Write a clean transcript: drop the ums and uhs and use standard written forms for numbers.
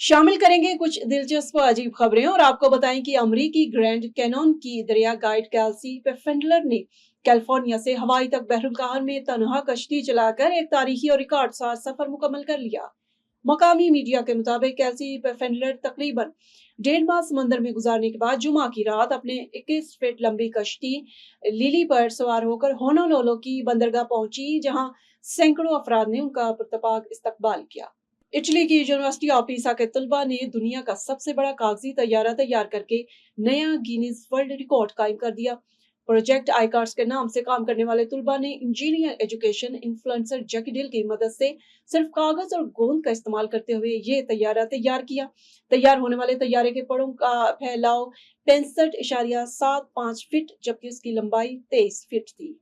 शामिल करेंगे कुछ दिलचस्प अजीब खबरें और आपको बताएं कि अमेरिकी ग्रैंड कैनन की दरिया गाइड कैल्सी पेफेंडलर ने कैलिफोर्निया से हवाई तक बहरुल कहर में तनहा कश्ती चलाकर एक तारीखी और रिकॉर्ड साज सफर मुकम्मल कर लिया। मकामी मीडिया के मुताबिक कैल्सी पेफेंडलर तकरीबन 1.5 माह समंदर में गुजारने के बाद जुमा की रात अपने 21 फीट लंबी कश्ती लिली पर सवार होकर होनोलुलु की बंदरगाह पहुंची, जहां सैकड़ों अफराद ने उनका पुरतपाक इस्तकबाल किया। इटली की यूनिवर्सिटी ऑफ पीसा के तलबा ने दुनिया का सबसे बड़ा कागजी तैयारा तैयार करके नया गिनीज वर्ल्ड रिकॉर्ड कायम कर दिया। प्रोजेक्ट आईकार्स के नाम से काम करने वाले तलबा ने इंजीनियर एजुकेशन इन्फ्लुएंसर जैकी डिल की मदद से सिर्फ कागज और गोंद का इस्तेमाल करते हुए ये तैयारा तैयार किया। तैयार होने वाले तैयारे के पड़ों का फैलाव 65.75 फीट जबकि उसकी लंबाई 23 फीट थी।